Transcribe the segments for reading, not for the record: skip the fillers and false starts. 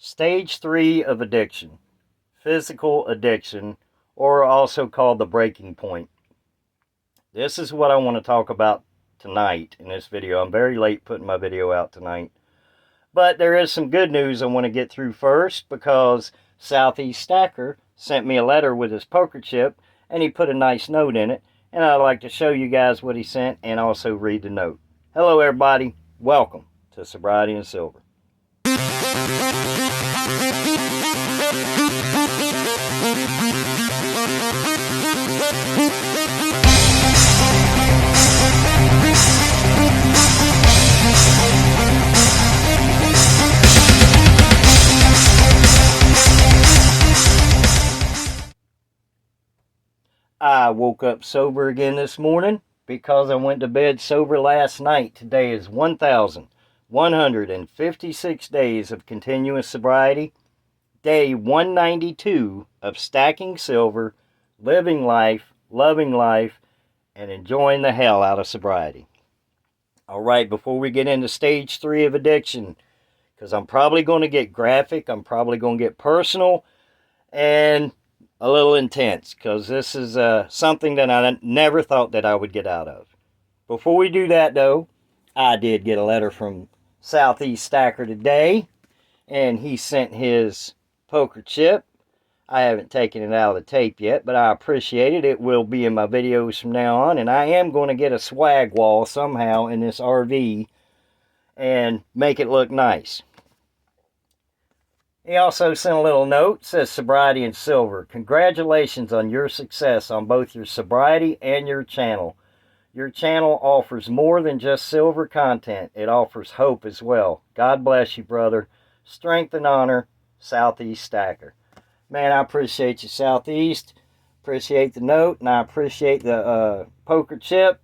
Stage 3 of addiction, physical addiction, or also called the breaking point. This is what I want to talk about tonight in this video. I'm very late putting my video out tonight. But there is some good news I want to get through first, because Southeast Stacker sent me a letter with his poker chip, and he put a nice note in it, and I'd like to show you guys what he sent and also read the note. Hello everybody, welcome to Sobriety and Silver. I woke up sober again this morning because I went to bed sober last night. Today is 1,156 days of continuous sobriety. Day 192 of stacking silver, living life, loving life, and enjoying the hell out of sobriety. All right, before we get into stage 3 of addiction, because I'm probably going to get graphic, I'm probably going to get personal, and a little intense, because this is something that I never thought that I would get out of. Before we do that, though, I did get a letter from Southeast Stacker today, and he sent his poker chip. I haven't taken it out of the tape yet, but I appreciate it. It will be in my videos from now on, and I am going to get a swag wall somehow in this RV and make it look nice. He also sent a little note, says Sobriety and Silver. Congratulations on your success on both your sobriety and your channel. Your channel offers more than just silver content. It offers hope as well. God bless you, brother. Strength and honor, Southeast Stacker. Man, I appreciate you, Southeast. Appreciate the note, and I appreciate the poker chip.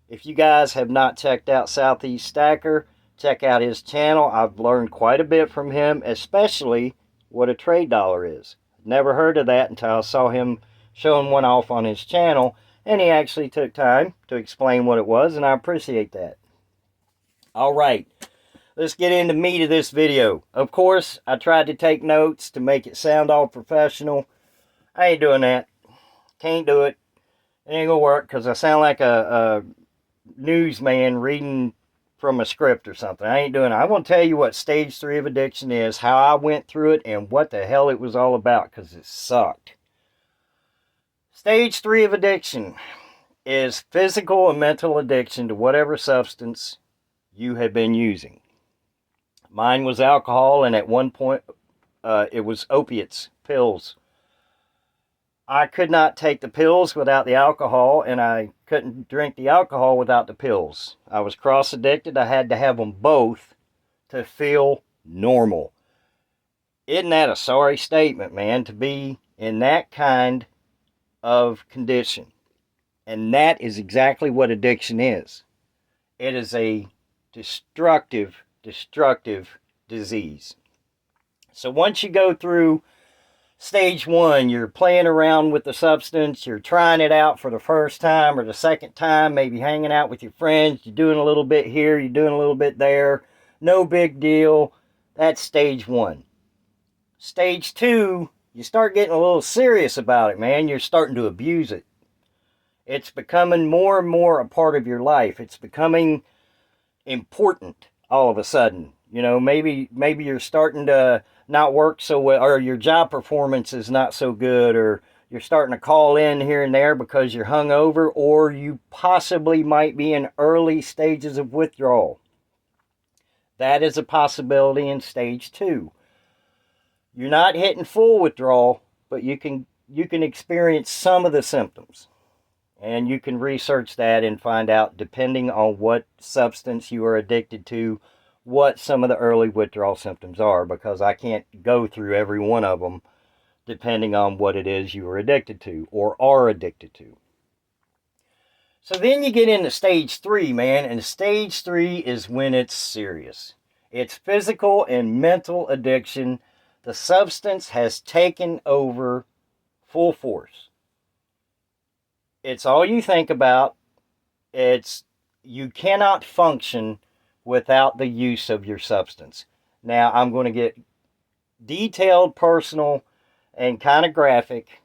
If you guys have not checked out Southeast Stacker, check out his channel. I've learned quite a bit from him, especially what a trade dollar is. Never heard of that until I saw him showing one off on his channel, and he actually took time to explain what it was, and I appreciate that. All right, let's get into the meat of this video. Of course, I tried to take notes to make it sound all professional. I ain't doing that. Can't do it. It ain't gonna work, because I sound like a newsman reading from a script or something. I ain't doing it. I'm going to tell you what stage 3 of addiction is, how I went through it, and what the hell it was all about, because it sucked. Stage 3 of addiction is physical and mental addiction to whatever substance you had been using. Mine was alcohol, and at one point it was opiates, pills. I could not take the pills without the alcohol, and I couldn't drink the alcohol without the pills. I was cross-addicted. I had to have them both to feel normal. Isn't that a sorry statement, man, to be in that kind of condition? And that is exactly what addiction is. It is a destructive disease. So once you go through Stage 1, you're playing around with the substance, you're trying it out for the first time or the second time, maybe hanging out with your friends, you're doing a little bit here, you're doing a little bit there, no big deal. That's stage 1. Stage 2, you start getting a little serious about it, man. You're starting to abuse it. It's becoming more and more a part of your life. It's becoming important all of a sudden. You know, maybe you're starting to not work so well, or your job performance is not so good, or you're starting to call in here and there because you're hungover, or you possibly might be in early stages of withdrawal. That is a possibility in stage 2. You're not hitting full withdrawal, but you can experience some of the symptoms. And you can research that and find out, depending on what substance you are addicted to, what some of the early withdrawal symptoms are, because I can't go through every one of them depending on what it is you are addicted to or are addicted to. So then you get into stage 3, man, and stage 3 is when it's serious. It's physical and mental addiction. The substance has taken over full force. It's all you think about. You cannot function without the use of your substance. Now, I'm going to get detailed, personal, and kind of graphic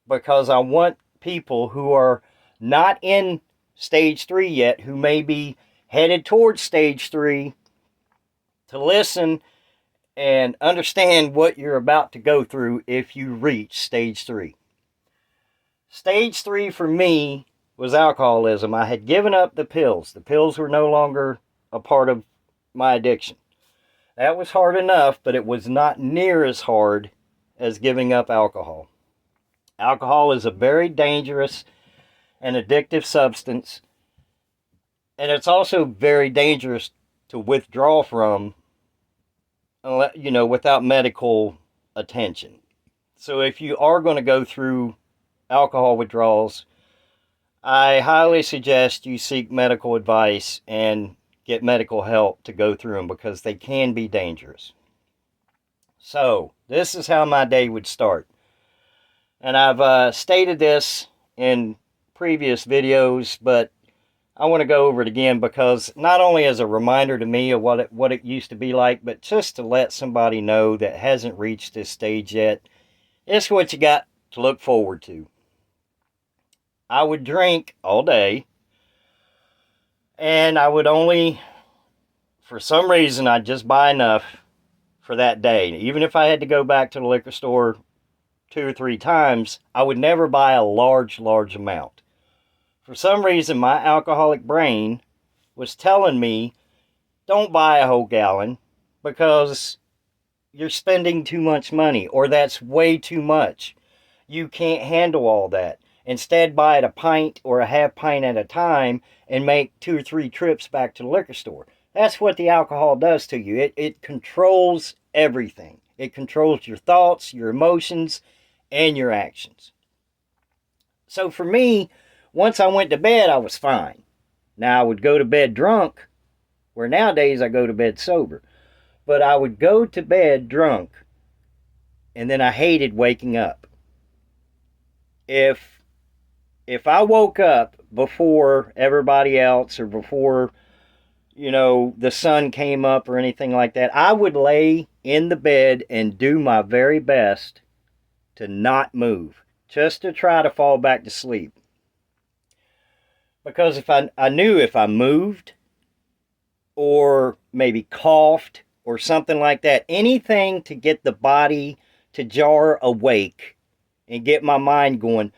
because I want people who are not in stage 3 yet, who may be headed towards stage 3, to listen and understand what you're about to go through if you reach stage 3. Stage 3 for me was alcoholism. I had given up the pills. The pills were no longer a part of my addiction. That was hard enough, but it was not near as hard as giving up alcohol. Alcohol is a very dangerous and addictive substance, and it's also very dangerous to withdraw from, without medical attention. So if you are going to go through alcohol withdrawals, I highly suggest you seek medical advice and get medical help to go through them because they can be dangerous. So this is how my day would start. And I've stated this in previous videos, but I want to go over it again because not only as a reminder to me of what it used to be like, but just to let somebody know that hasn't reached this stage yet, it's what you got to look forward to. I would drink all day, and I would only, for some reason, I'd just buy enough for that day. Even if I had to go back to the liquor store 2 or 3 times, I would never buy a large amount. For some reason, my alcoholic brain was telling me, don't buy a whole gallon because you're spending too much money, or that's way too much. You can't handle all that. Instead, buy it a pint or a half pint at a time and make 2 or 3 trips back to the liquor store. That's what the alcohol does to you. It controls everything. It controls your thoughts, your emotions, and your actions. So for me, once I went to bed, I was fine. Now, I would go to bed drunk, where nowadays I go to bed sober. But I would go to bed drunk, and then I hated waking up. If I woke up before everybody else or before, the sun came up or anything like that, I would lay in the bed and do my very best to not move, just to try to fall back to sleep. Because if I knew if I moved or maybe coughed or something like that, anything to get the body to jar awake and get my mind going,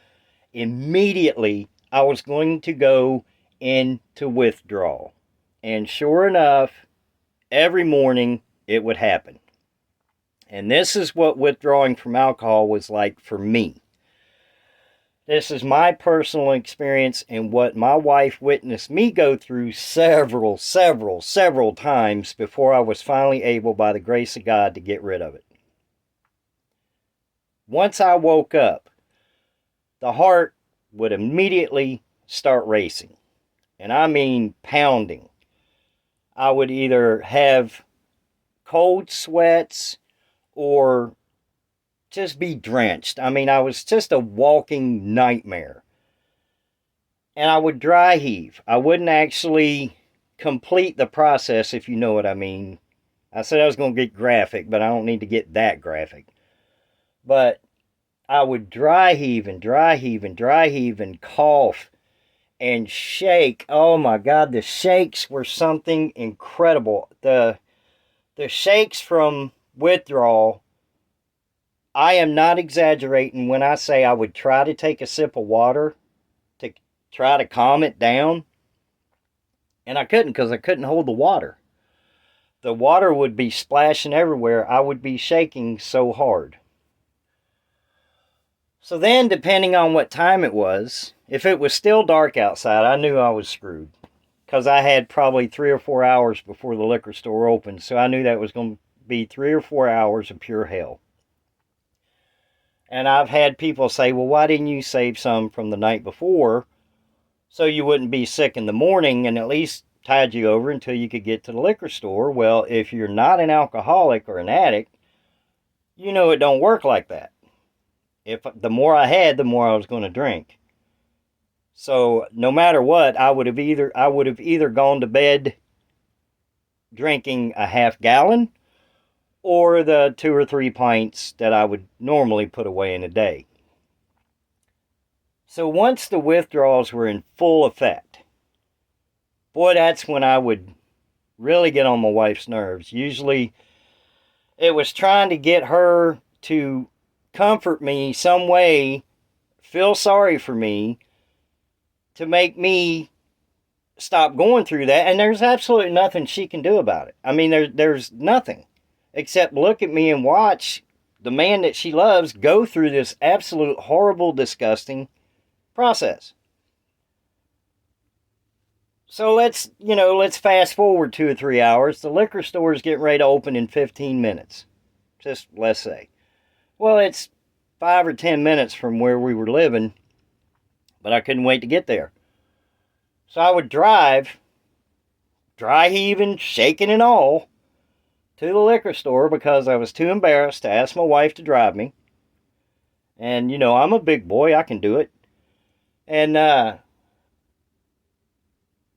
immediately I was going to go into withdrawal. And sure enough, every morning it would happen. And this is what withdrawing from alcohol was like for me. This is my personal experience and what my wife witnessed me go through several times before I was finally able, by the grace of God, to get rid of it. Once I woke up, the heart would immediately start racing. And I mean pounding. I would either have cold sweats or just be drenched. I mean, I was just a walking nightmare. And I would dry heave. I wouldn't actually complete the process, if you know what I mean. I said I was going to get graphic, but I don't need to get that graphic. But I would dry heave and cough and shake. Oh my God, the shakes were something incredible. The shakes from withdrawal, I am not exaggerating when I say I would try to take a sip of water to try to calm it down. And I couldn't, because I couldn't hold the water. The water would be splashing everywhere. I would be shaking so hard. So then, depending on what time it was, if it was still dark outside, I knew I was screwed. Because I had probably 3 or 4 hours before the liquor store opened. So I knew that was going to be 3 or 4 hours of pure hell. And I've had people say, well, why didn't you save some from the night before so you wouldn't be sick in the morning and at least tide you over until you could get to the liquor store? Well, if you're not an alcoholic or an addict, you know it don't work like that. If the more I had, the more I was going to drink. So no matter what, I would have either gone to bed drinking a half gallon, or the 2 or 3 pints that I would normally put away in a day. So once the withdrawals were in full effect, boy, that's when I would really get on my wife's nerves. Usually it was trying to get her to comfort me some way, feel sorry for me, to make me stop going through that. And there's absolutely nothing she can do about it. I mean, there's nothing except look at me and watch the man that she loves go through this absolute horrible, disgusting process. So let's fast forward 2 or 3 hours. The liquor store is getting ready to open in 15 minutes. Just let's say. Well, it's 5 or 10 minutes from where we were living, but I couldn't wait to get there. So I would drive, dry heaving, shaking and all, to the liquor store because I was too embarrassed to ask my wife to drive me. And, I'm a big boy. I can do it. And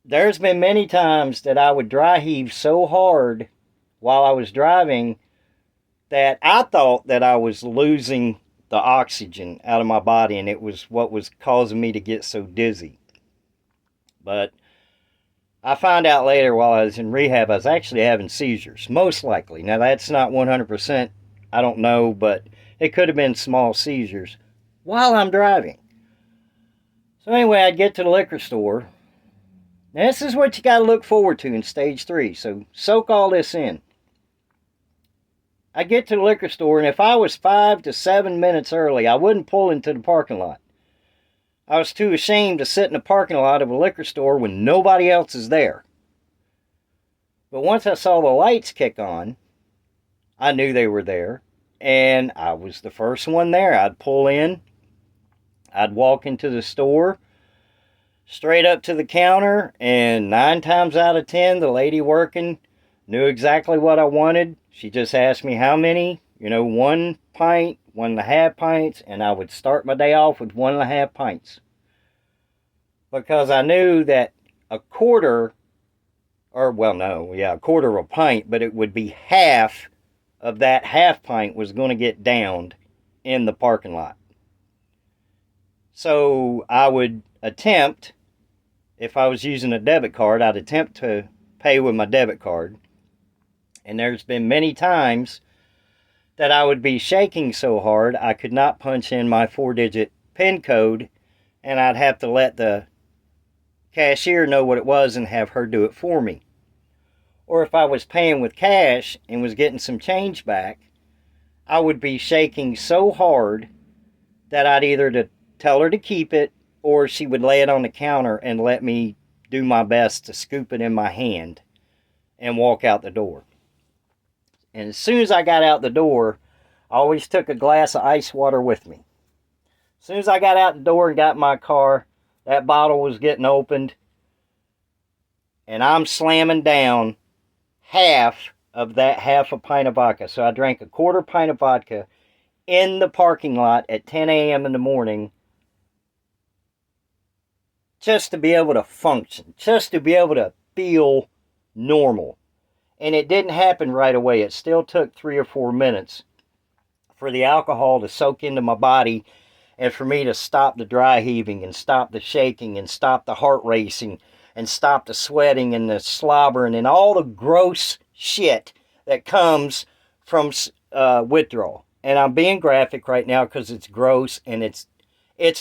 there's been many times that I would dry heave so hard while I was driving that I thought that I was losing the oxygen out of my body, and it was what was causing me to get so dizzy. But I found out later while I was in rehab, I was actually having seizures, most likely. Now, that's not 100%, I don't know, but it could have been small seizures while I'm driving. So anyway, I'd get to the liquor store. Now, this is what you got to look forward to in stage 3, so soak all this in. I get to the liquor store, and if I was 5 to 7 minutes early, I wouldn't pull into the parking lot. I was too ashamed to sit in the parking lot of a liquor store when nobody else is there. But once I saw the lights kick on, I knew they were there, and I was the first one there. I'd pull in, I'd walk into the store, straight up to the counter, and 9 times out of 10, the lady working knew exactly what I wanted. She just asked me how many, 1 pint, 1.5 pints, and I would start my day off with 1.5 pints. Because I knew that a quarter of a pint, but it would be half of that half pint was going to get downed in the parking lot. So I would attempt, if I was using a debit card, I'd attempt to pay with my debit card. And there's been many times that I would be shaking so hard I could not punch in my 4-digit PIN code, and I'd have to let the cashier know what it was and have her do it for me. Or if I was paying with cash and was getting some change back, I would be shaking so hard that I'd either tell her to keep it, or she would lay it on the counter and let me do my best to scoop it in my hand and walk out the door. And as soon as I got out the door, I always took a glass of ice water with me. As soon as I got out the door and got in my car, that bottle was getting opened, and I'm slamming down half of that half a pint of vodka. So I drank a quarter pint of vodka in the parking lot at 10 a.m. in the morning just to be able to function, just to be able to feel normal. And it didn't happen right away. It still took 3 or 4 minutes for the alcohol to soak into my body and for me to stop the dry heaving and stop the shaking and stop the heart racing and stop the sweating and the slobbering and all the gross shit that comes from withdrawal. And I'm being graphic right now because it's gross and it's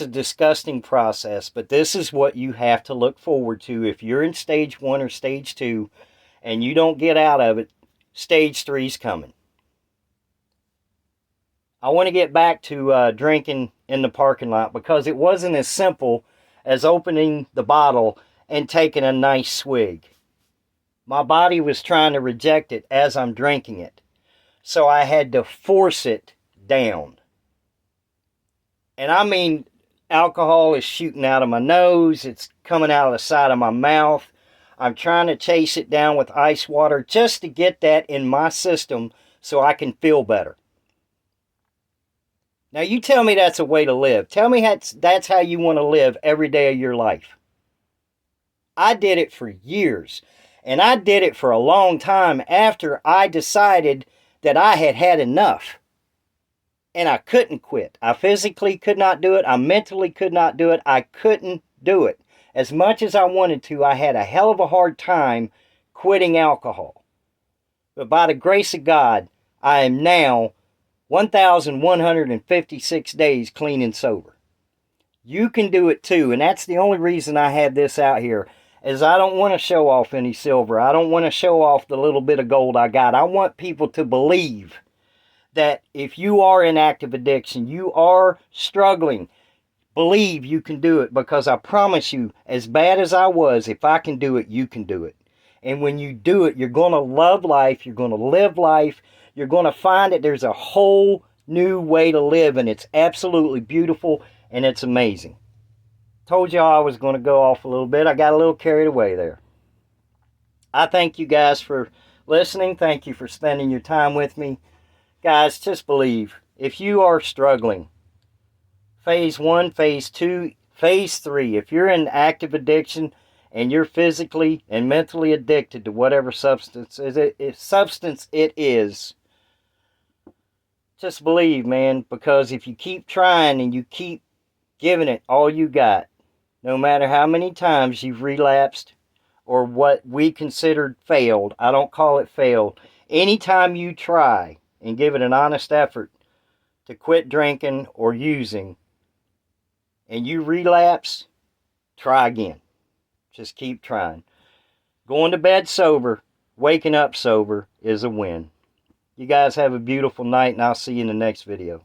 a disgusting process. But this is what you have to look forward to if you're in stage 1 or stage 2 and you don't get out of it. Stage 3's coming. I want to get back to drinking in the parking lot because it wasn't as simple as opening the bottle and taking a nice swig. My body was trying to reject it as I'm drinking it. So I had to force it down. And I mean, alcohol is shooting out of my nose. It's coming out of the side of my mouth. I'm trying to chase it down with ice water just to get that in my system so I can feel better. Now you tell me that's a way to live. Tell me that's how you want to live every day of your life. I did it for years. And I did it for a long time after I decided that I had had enough. And I couldn't quit. I physically could not do it. I mentally could not do it. I couldn't do it. As much as I wanted to, I had a hell of a hard time quitting alcohol. But by the grace of God, I am now 1,156 days clean and sober. You can do it too, and that's the only reason I have this out here, is I don't want to show off any silver. I don't want to show off the little bit of gold I got. I want people to believe that if you are in active addiction, you are struggling, believe you can do it, because I promise you, as bad as I was, if I can do it, you can do it. And when you do it, you're going to love life, you're going to live life, you're going to find that there's a whole new way to live, and it's absolutely beautiful, and it's amazing. Told y'all I was going to go off a little bit. I got a little carried away there. I thank you guys for listening. Thank you for spending your time with me. Guys, just believe. If you are struggling, phase 1, phase 2, phase 3, if you're in active addiction and you're physically and mentally addicted to whatever substance it is, just believe, man, because if you keep trying and you keep giving it all you got, no matter how many times you've relapsed or what we considered failed, I don't call it failed, anytime you try and give it an honest effort to quit drinking or using and you relapse, try again. Just keep trying. Going to bed sober, waking up sober is a win. You guys have a beautiful night, and I'll see you in the next video.